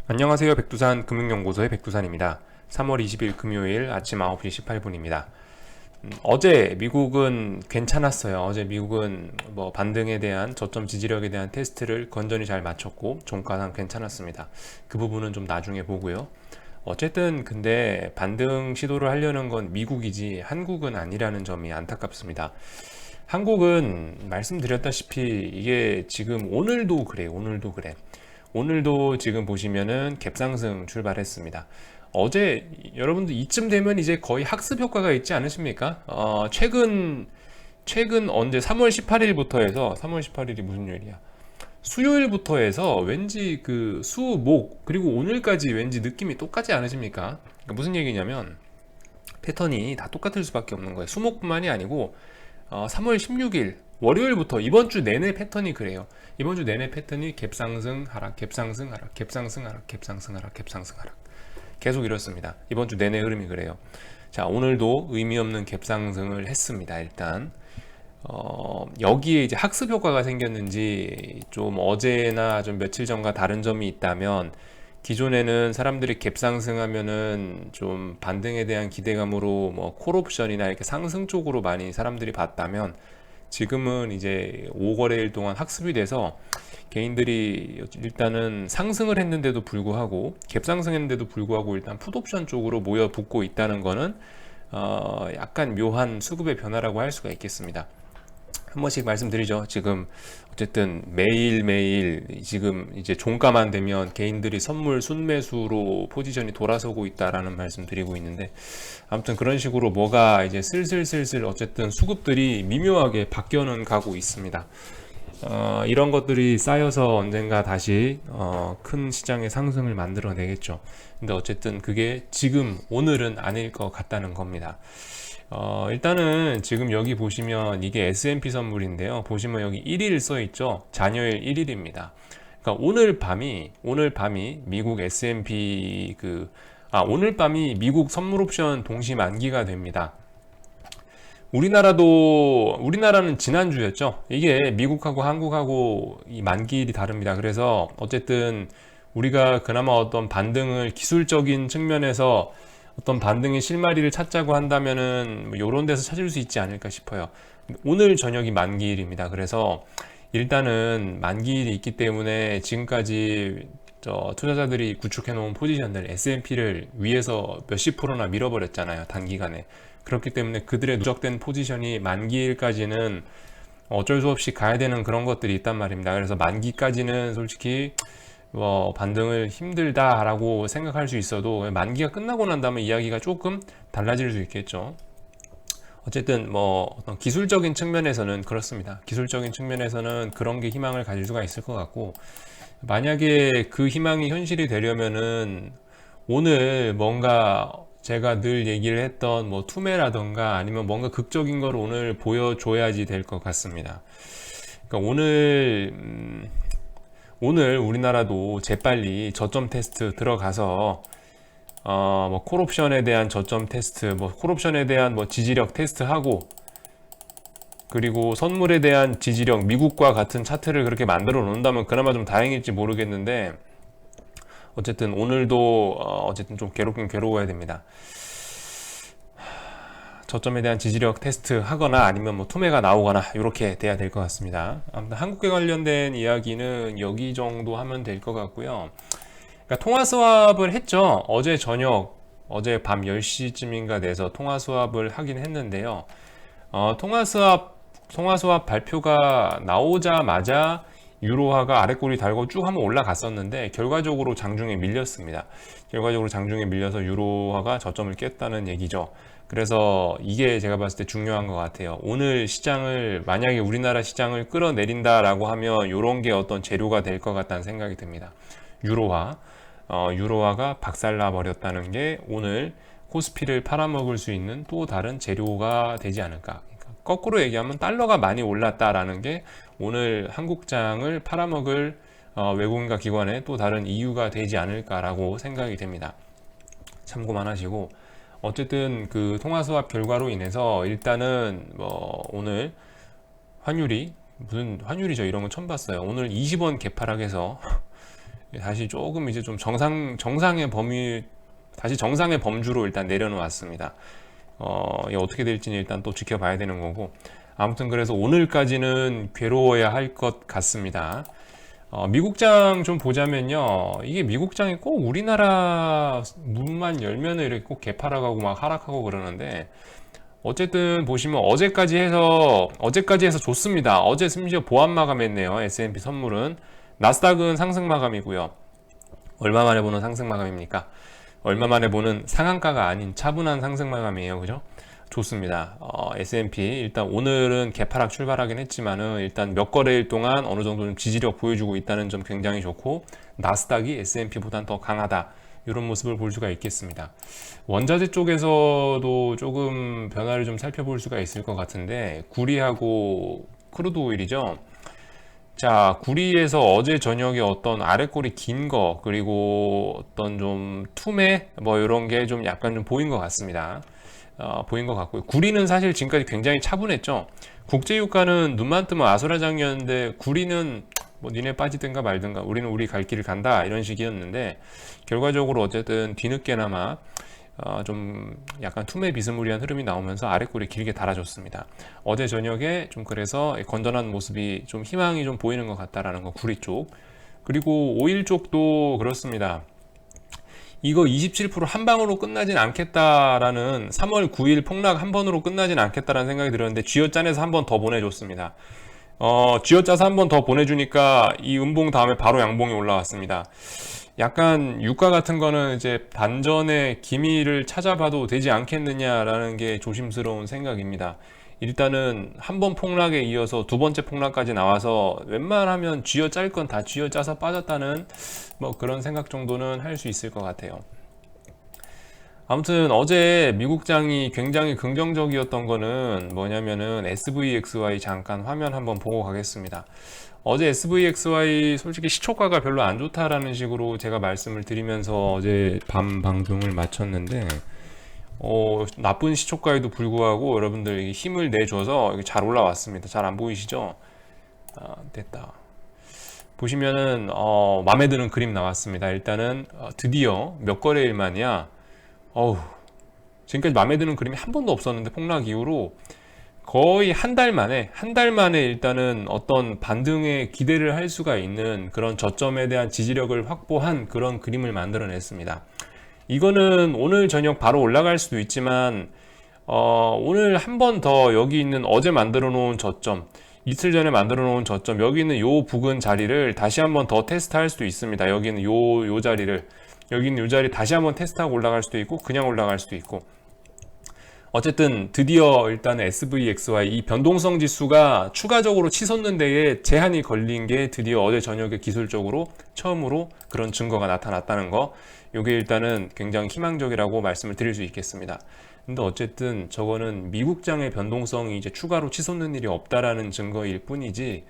안녕하세요. 백두산 금융연구소의 백두산입니다. 3월 20일 금요일 아침 9시 18분입니다. 어제 미국은 괜찮았어요. 어제 미국은 뭐 반등에 대한 저점 지지력에 대한 테스트를 건전히 잘 마쳤고 종가상 괜찮았습니다. 그 부분은 좀 나중에 보고요. 어쨌든 근데 반등 시도를 하려는 건 미국이지 한국은 아니라는 점이 안타깝습니다. 한국은 말씀드렸다시피 이게 지금 오늘도 그래, 오늘도 그래. 오늘도 지금 보시면은 갭상승 출발했습니다. 어제 여러분들 이쯤 되면 이제 거의 학습 효과가 있지 않으십니까? 최근 언제 3월 18일부터 해서 3월 18일이 무슨 요일이야? 수요일부터 해서 왠지 그 수, 목 그리고 오늘까지 왠지 느낌이 똑같지 않으십니까? 그러니까 무슨 얘기냐면 패턴이 다 똑같을 수밖에 없는 거예요. 수목뿐만이 아니고 3월 16일 월요일부터 이번 주 내내 패턴이 그래요. 이번 주 내내 패턴이 갭상승 하락, 갭상승 하락, 갭상승 하락, 갭상승 하락, 갭상승 하락. 계속 이렇습니다. 이번 주 내내 흐름이 그래요. 자, 오늘도 의미 없는 갭상승을 했습니다. 일단 여기에 이제 학습 효과가 생겼는지 좀 어제나 좀 며칠 전과 다른 점이 있다면 기존에는 사람들이 갭상승하면은 좀 반등에 대한 기대감으로 뭐 콜옵션이나 이렇게 상승 쪽으로 많이 사람들이 봤다면 지금은 이제 5거래일 동안 학습이 돼서 개인들이 일단은 상승을 했는데도 불구하고 갭상승했는데도 불구하고 일단 풋옵션 쪽으로 모여 붙고 있다는 거는 약간 묘한 수급의 변화라고 할 수가 있겠습니다. 한 번씩 말씀드리죠. 지금 어쨌든 매일매일 지금 이제 종가만 되면 개인들이 선물 순매수로 포지션이 돌아서고 있다라는 말씀 드리고 있는데 아무튼 그런 식으로 뭐가 이제 슬슬슬슬 어쨌든 수급들이 미묘하게 바뀌어는 가고 있습니다. 이런 것들이 쌓여서 언젠가 다시 큰 시장의 상승을 만들어내겠죠. 근데 어쨌든 그게 지금 오늘은 아닐 것 같다는 겁니다. 일단은 지금 여기 보시면 이게 S&P 선물인데요. 보시면 여기 1일 써 있죠. 잔여일 1일입니다. 그러니까 오늘 밤이 미국 S&P 오늘 밤이 미국 선물 옵션 동시 만기가 됩니다. 우리나라는 지난주였죠. 이게 미국하고 한국하고 이 만기일이 다릅니다. 그래서 어쨌든 우리가 그나마 어떤 반등을 기술적인 측면에서 어떤 반등의 실마리를 찾자고 한다면은 뭐 요런 데서 찾을 수 있지 않을까 싶어요. 오늘 저녁이 만기일입니다. 그래서 일단은 만기일이 있기 때문에 지금까지 투자자들이 구축해 놓은 포지션들 S&P를 위에서 몇십 프로나 밀어버렸잖아요. 단기간에. 그렇기 때문에 그들의 누적된 포지션이 만기일까지는 어쩔 수 없이 가야 되는 그런 것들이 있단 말입니다. 그래서 만기까지는 솔직히 뭐 반등을 힘들다라고 생각할 수 있어도 만기가 끝나고 난다면 이야기가 조금 달라질 수 있겠죠. 어쨌든 뭐 어떤 기술적인 측면에서는 그렇습니다. 기술적인 측면에서는 그런 게 희망을 가질 수가 있을 것 같고 만약에 그 희망이 현실이 되려면은 오늘 뭔가 제가 늘 얘기를 했던 뭐 투매라던가 아니면 뭔가 극적인 걸 오늘 보여줘야지 될 것 같습니다. 그러니까 오늘 우리나라도 재빨리 저점 테스트 들어가서 뭐 콜옵션에 대한 저점 테스트, 뭐 콜옵션에 대한 뭐 지지력 테스트 하고 그리고 선물에 대한 지지력 미국과 같은 차트를 그렇게 만들어 놓는다면 그나마 좀 다행일지 모르겠는데 어쨌든 오늘도 어쨌든 좀 괴롭긴 괴로워야 됩니다. 저점에 대한 지지력 테스트 하거나 아니면 뭐 투매가 나오거나 이렇게 돼야 될 것 같습니다. 아무튼 한국에 관련된 이야기는 여기 정도 하면 될 것 같고요. 그러니까 통화 수합을 했죠. 어제 밤 10시쯤인가 돼서 통화 수합을 하긴 했는데요. 통화 수합 발표가 나오자마자 유로화가 아래꼬리 달고 쭉 한번 올라갔었는데 결과적으로 장중에 밀렸습니다. 결과적으로 장중에 밀려서 유로화가 저점을 깼다는 얘기죠. 그래서 이게 제가 봤을 때 중요한 것 같아요. 오늘 시장을 만약에 우리나라 시장을 끌어내린다라고 하면 이런 게 어떤 재료가 될 것 같다는 생각이 듭니다. 유로화, 유로화가 박살나 버렸다는 게 오늘 코스피를 팔아먹을 수 있는 또 다른 재료가 되지 않을까. 그러니까 거꾸로 얘기하면 달러가 많이 올랐다라는 게 오늘 한국장을 팔아먹을 외국인과 기관의 또 다른 이유가 되지 않을까라고 생각이 됩니다. 참고만 하시고 어쨌든 그 통화수합 결과로 인해서 일단은 뭐 오늘 환율이 무슨 환율이죠? 이런 건 처음 봤어요. 오늘 20원 개파락해서 다시 조금 이제 좀 정상의 범위, 다시 정상의 범주로 일단 내려놓았습니다. 이게 어떻게 될지는 일단 또 지켜봐야 되는 거고, 아무튼 그래서 오늘까지는 괴로워야 할 것 같습니다. 미국장 좀 보자면요, 이게 미국장이 꼭 우리나라 문만 열면은 이렇게 꼭 개파락하고 막 하락하고 그러는데, 어쨌든 보시면 어제까지 해서 좋습니다. 어제 심지어 보합 마감했네요. S&P 선물은. 나스닥은 상승 마감이고요. 얼마 만에 보는 상승 마감입니까? 얼마 만에 보는 상한가가 아닌 차분한 상승 마감이에요. 그죠? 좋습니다. S&P 일단 오늘은 개파락 출발하긴 했지만은 일단 몇 거래일 동안 어느 정도 좀 지지력 보여주고 있다는 점 굉장히 좋고, 나스닥이 S&P보단 더 강하다, 이런 모습을 볼 수가 있겠습니다. 원자재 쪽에서도 조금 변화를 좀 살펴볼 수가 있을 것 같은데, 구리하고 크루드 오일이죠. 자, 구리에서 어제 저녁에 어떤 아랫골이 긴 거, 그리고 어떤 좀 투매, 뭐 이런 게 좀 약간 좀 보인 것 같습니다. 보인 것 같고요. 구리는 사실 지금까지 굉장히 차분했죠. 국제유가는 눈만 뜨면 아수라장이었는데, 구리는 뭐 니네 빠지든가 말든가 우리는 우리 갈 길을 간다, 이런 식이었는데, 결과적으로 어쨌든 뒤늦게나마 좀 약간 투매 비스무리한 흐름이 나오면서 아랫골이 길게 달아줬습니다. 어제 저녁에 좀 그래서 건전한 모습이 좀 희망이 좀 보이는 것 같다라는 거, 구리 쪽. 그리고 오일 쪽도 그렇습니다. 이거 27%한 방으로 끝나진 않겠다라는, 3월 9일 폭락 한 번으로 끝나진 않겠다라는 생각이 들었는데, 쥐어짠에서 한 번 더 보내줬습니다. 쥐어짜서 한 번 더 보내주니까 이 음봉 다음에 바로 양봉이 올라왔습니다. 약간 유가 같은 거는 이제 반전의 기미를 찾아봐도 되지 않겠느냐라는 게 조심스러운 생각입니다. 일단은 한 번 폭락에 이어서 두 번째 폭락까지 나와서 웬만하면 쥐어짤 건 다 쥐어짜서 빠졌다는 뭐 그런 생각 정도는 할 수 있을 것 같아요. 아무튼 어제 미국장이 굉장히 긍정적이었던 거는 뭐냐면은 SVXY, 잠깐 화면 한번 보고 가겠습니다. 어제 SVXY 솔직히 시초가가 별로 안 좋다라는 식으로 제가 말씀을 드리면서 어제 밤 방송을 마쳤는데, 나쁜 시초가에도 불구하고 여러분들 힘을 내줘서 잘 올라왔습니다. 잘 안 보이시죠? 됐다. 보시면은 마음에 드는 그림 나왔습니다. 일단은 드디어 몇 거래일 만이야. 어우, 지금까지 마음에 드는 그림이 한 번도 없었는데, 폭락 이후로 거의 한 달 만에 일단은 어떤 반등에 기대를 할 수가 있는 그런 저점에 대한 지지력을 확보한 그런 그림을 만들어냈습니다. 이거는 오늘 저녁 바로 올라갈 수도 있지만, 오늘 한 번 더 여기 있는 어제 만들어 놓은 저점, 이틀 전에 만들어 놓은 저점, 여기 있는 요 부근 자리를 다시 한 번 더 테스트 할 수도 있습니다. 여기 있는 요 자리를, 여기 있는 요 자리 다시 한번 테스트하고 올라갈 수도 있고, 그냥 올라갈 수도 있고. 어쨌든 드디어 일단 SVXY 이 변동성 지수가 추가적으로 치솟는 데에 제한이 걸린 게 드디어 어제 저녁에 기술적으로 처음으로 그런 증거가 나타났다는 거, 이게 일단은 굉장히 희망적이라고 말씀을 드릴 수 있겠습니다. 근데 어쨌든 저거는 미국장의 변동성이 이제 추가로 치솟는 일이 없다라는 증거일 뿐이지,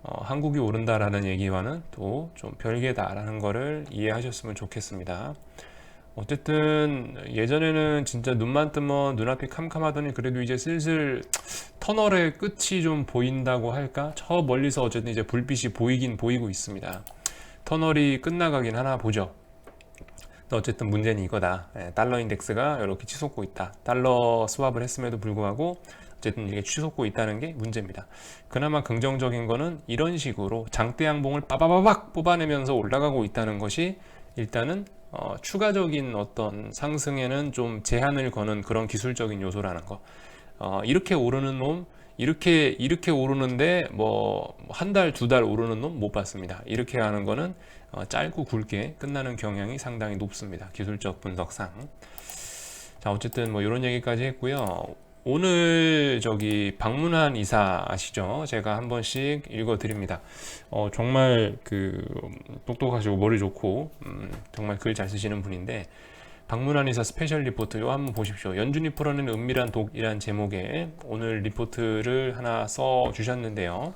한국이 오른다라는 얘기와는 또 좀 별개다라는 거를 이해하셨으면 좋겠습니다. 어쨌든 예전에는 진짜 눈만 뜨면 눈앞이 캄캄하더니, 그래도 이제 슬슬 터널의 끝이 좀 보인다고 할까? 저 멀리서 어쨌든 이제 불빛이 보이긴 보이고 있습니다. 터널이 끝나가긴 하나 보죠. 어쨌든 문제는 이거다. 달러 인덱스가 이렇게 치솟고 있다. 달러 스왑을 했음에도 불구하고 어쨌든 이게 치솟고 있다는 게 문제입니다. 그나마 긍정적인 거는 이런 식으로 장대 양봉을 빠바바박 뽑아내면서 올라가고 있다는 것이 일단은 추가적인 어떤 상승에는 좀 제한을 거는 그런 기술적인 요소라는 거. 이렇게 오르는 놈, 이렇게 오르는데 뭐 한 달, 두 달 오르는 놈 못 봤습니다. 이렇게 하는 거는 짧고 굵게 끝나는 경향이 상당히 높습니다. 기술적 분석상. 자, 어쨌든 뭐 이런 얘기까지 했고요. 오늘 저기 박문환 이사 아시죠? 제가 한 번씩 읽어 드립니다. 정말 그 똑똑하시고 머리 좋고 정말 글 잘 쓰시는 분인데, 박문환 이사 스페셜 리포트 요 한번 보십시오. 연준이 풀어낸 은밀한 독이란 제목의 오늘 리포트를 하나 써 주셨는데요.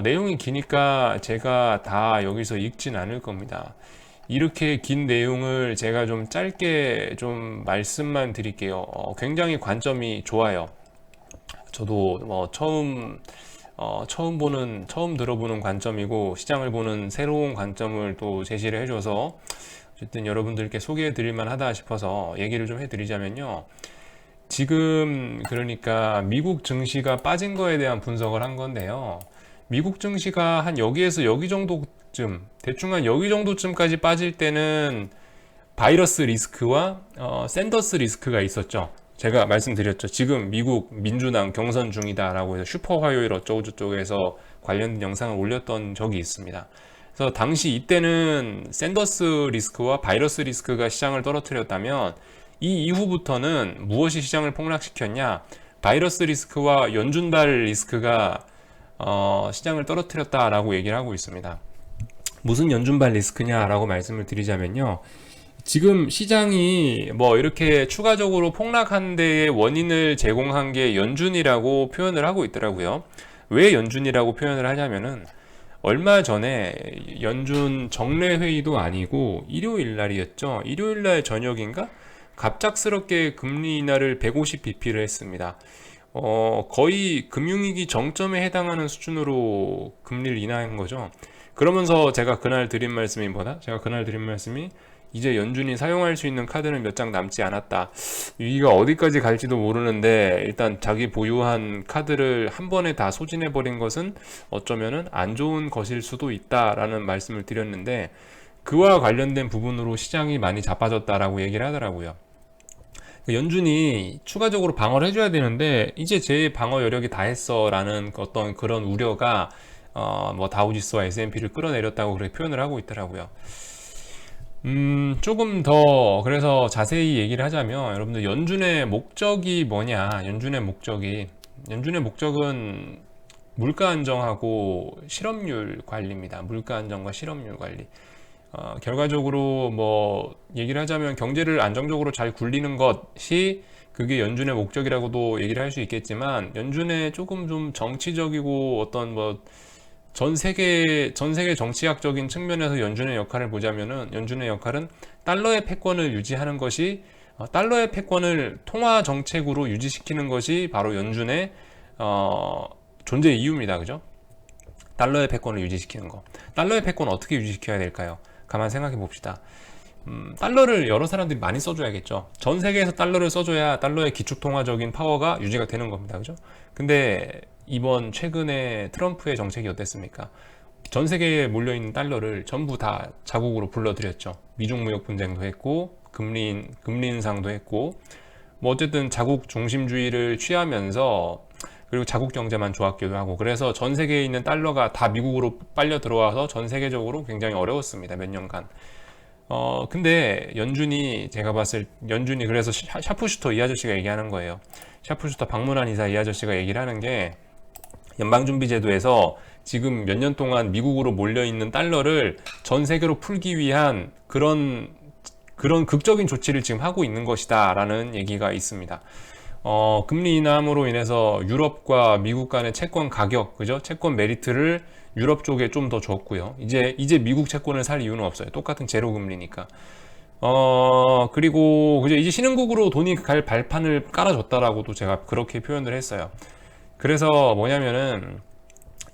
내용이 기니까 제가 다 여기서 읽진 않을 겁니다. 이렇게 긴 내용을 제가 좀 짧게 좀 말씀만 드릴게요. 굉장히 관점이 좋아요. 저도 뭐 처음 처음 들어보는 관점이고 시장을 보는 새로운 관점을 또 제시를 해줘서 어쨌든 여러분들께 소개해 드릴 만하다 싶어서 얘기를 좀 해드리자면요. 지금 그러니까 미국 증시가 빠진 거에 대한 분석을 한 건데요. 미국 증시가 한 여기에서 여기 정도쯤, 대충 한 여기 정도쯤까지 빠질 때는 바이러스 리스크와 샌더스 리스크가 있었죠. 제가 말씀드렸죠. 지금 미국 민주당 경선 중이다라고 해서 슈퍼 화요일 어쩌고저쩌고에서 관련된 영상을 올렸던 적이 있습니다. 그래서 당시 이때는 샌더스 리스크와 바이러스 리스크가 시장을 떨어뜨렸다면 이 이후부터는 무엇이 시장을 폭락시켰냐? 바이러스 리스크와 연준발 리스크가 시장을 떨어뜨렸다라고 얘기를 하고 있습니다. 무슨 연준발 리스크냐라고 말씀을 드리자면요. 지금 시장이 뭐 이렇게 추가적으로 폭락한 데의 원인을 제공한 게 연준이라고 표현을 하고 있더라고요. 왜 연준이라고 표현을 하냐면은 얼마 전에 연준 정례 회의도 아니고 일요일 날이었죠. 일요일 날 저녁인가? 갑작스럽게 금리 인하를 150bp를 했습니다. 거의 금융위기 정점에 해당하는 수준으로 금리를 인하한 거죠. 그러면서 제가 그날 드린 말씀이 이제 연준이 사용할 수 있는 카드는 몇 장 남지 않았다. 위기가 어디까지 갈지도 모르는데 일단 자기 보유한 카드를 한 번에 다 소진해버린 것은 어쩌면은 안 좋은 것일 수도 있다라는 말씀을 드렸는데 그와 관련된 부분으로 시장이 많이 자빠졌다라고 얘기를 하더라고요. 연준이 추가적으로 방어를 해줘야 되는데 이제 제 방어 여력이 다 했어 라는 어떤 그런 우려가 뭐 다우지수와 S&P를 끌어내렸다고 그렇게 표현을 하고 있더라고요. 조금 더 그래서 자세히 얘기를 하자면 여러분들 연준의 목적이 뭐냐? 연준의 목적은 물가 안정하고 실업률 관리입니다. 물가 안정과 실업률 관리. 결과적으로 뭐 얘기를 하자면 경제를 안정적으로 잘 굴리는 것이 그게 연준의 목적이라고도 얘기를 할 수 있겠지만 연준의 조금 좀 정치적이고 어떤 뭐 전 세계 정치학적인 측면에서 연준의 역할을 보자면은 연준의 역할은 달러의 패권을 유지하는 것이 달러의 패권을 통화 정책으로 유지시키는 것이 바로 연준의 존재 이유입니다. 그죠? 달러의 패권을 유지시키는 거. 달러의 패권 어떻게 유지시켜야 될까요? 가만 생각해 봅시다. 달러를 여러 사람들이 많이 써줘야겠죠. 전 세계에서 달러를 써줘야 달러의 기축통화적인 파워가 유지가 되는 겁니다. 그죠? 근데 이번 최근에 트럼프의 정책이 어땠습니까? 전 세계에 몰려있는 달러를 전부 다 자국으로 불러들였죠. 미중 무역 분쟁도 했고, 금리 인상도 했고, 뭐 어쨌든 자국 중심주의를 취하면서 그리고 자국 경제만 좋았기도 하고 그래서 전 세계에 있는 달러가 다 미국으로 빨려 들어와서 전 세계적으로 굉장히 어려웠습니다. 몇 년간. 근데 연준이 그래서 샤프슈터 이 아저씨가 얘기하는 거예요. 샤프슈터 박문환 이사 이 아저씨가 얘기를 하는 게 연방준비제도에서 지금 몇 년 동안 미국으로 몰려있는 달러를 전 세계로 풀기 위한 그런 극적인 조치를 지금 하고 있는 것이다 라는 얘기가 있습니다. 금리 인하함으로 인해서 유럽과 미국 간의 채권 가격, 그죠? 채권 메리트를 유럽 쪽에 좀 더 줬고요. 이제 미국 채권을 살 이유는 없어요. 똑같은 제로 금리니까. 그리고 그죠? 이제 신흥국으로 돈이 갈 발판을 깔아줬다라고도 제가 그렇게 표현을 했어요. 그래서 뭐냐면은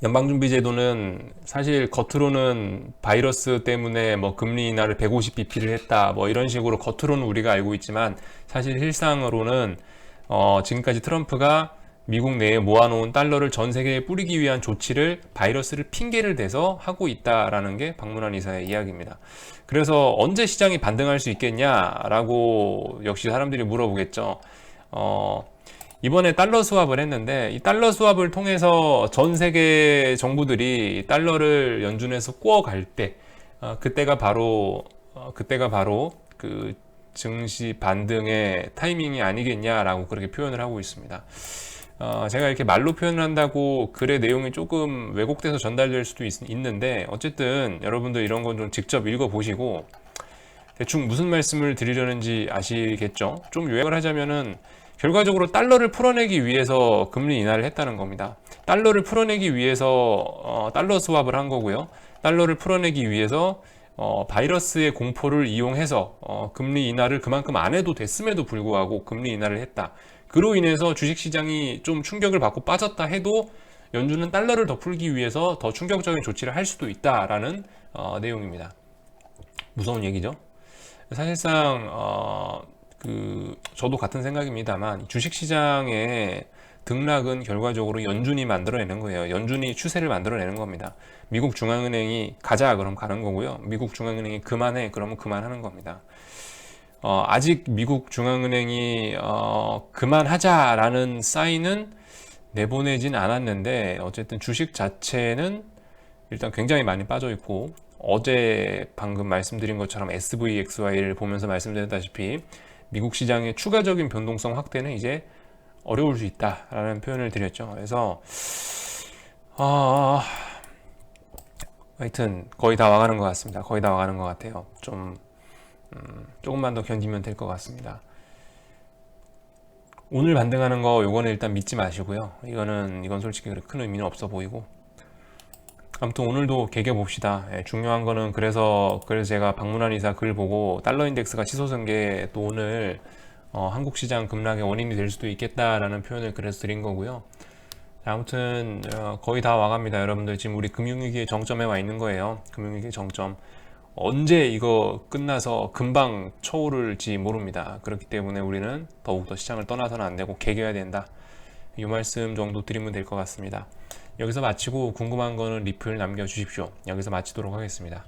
연방준비제도는 사실 겉으로는 바이러스 때문에 뭐 금리 인하를 150bp를 했다 뭐 이런 식으로 겉으로는 우리가 알고 있지만 사실 실상으로는 지금까지 트럼프가 미국 내에 모아놓은 달러를 전 세계에 뿌리기 위한 조치를 바이러스를 핑계를 대서 하고 있다라는 게 박문환 이사의 이야기입니다. 그래서 언제 시장이 반등할 수 있겠냐라고 역시 사람들이 물어보겠죠. 이번에 달러 수합을 했는데 이 달러 수합을 통해서 전 세계 정부들이 달러를 연준에서 구워갈 때 그때가 바로 그 증시 반등의 타이밍이 아니겠냐라고 그렇게 표현을 하고 있습니다. 제가 이렇게 말로 표현을 한다고 글의 내용이 조금 왜곡돼서 전달될 수도 있는데 어쨌든 여러분들 이런 건 좀 직접 읽어보시고 대충 무슨 말씀을 드리려는지 아시겠죠? 좀 요약을 하자면은 결과적으로 달러를 풀어내기 위해서 금리 인하를 했다는 겁니다. 달러를 풀어내기 위해서 달러 수합을 한 거고요. 달러를 풀어내기 위해서 바이러스의 공포를 이용해서 금리 인하를 그만큼 안 해도 됐음에도 불구하고 금리 인하를 했다. 그로 인해서 주식시장이 좀 충격을 받고 빠졌다 해도 연준은 달러를 더 풀기 위해서 더 충격적인 조치를 할 수도 있다라는 내용입니다. 무서운 얘기죠. 사실상 저도 같은 생각입니다만 주식시장의 등락은 결과적으로 연준이 만들어내는 거예요. 연준이 추세를 만들어내는 겁니다. 미국 중앙은행이 가자 그럼 가는 거고요. 미국 중앙은행이 그만해 그러면 그만하는 겁니다. 아직 미국 중앙은행이 그만하자라는 사인은 내보내진 않았는데 어쨌든 주식 자체는 일단 굉장히 많이 빠져 있고 어제 방금 말씀드린 것처럼 SVXY를 보면서 말씀드렸다시피 미국 시장의 추가적인 변동성 확대는 이제 어려울 수 있다라는 표현을 드렸죠. 그래서 하여튼 거의 다 와가는 것 같습니다. 거의 다 와가는 것 같아요. 조금만 더 견디면 될 것 같습니다. 오늘 반등하는 거 요거는 일단 믿지 마시고요. 이건 솔직히 큰 의미는 없어 보이고 아무튼 오늘도 개겨 봅시다. 중요한 거는 그래서 제가 박문환 이사 글 보고 달러 인덱스가 치솟은 게 또 오늘 한국 시장 급락의 원인이 될 수도 있겠다라는 표현을 그래서 드린 거고요. 아무튼 거의 다 와갑니다. 여러분들 지금 우리 금융위기의 정점에 와 있는 거예요. 금융위기의 정점. 언제 이거 끝나서 금방 쳐오를지 모릅니다. 그렇기 때문에 우리는 더욱더 시장을 떠나서는 안 되고 개겨야 된다. 이 말씀 정도 드리면 될 것 같습니다. 여기서 마치고 궁금한 거는 리플 남겨주십시오. 여기서 마치도록 하겠습니다.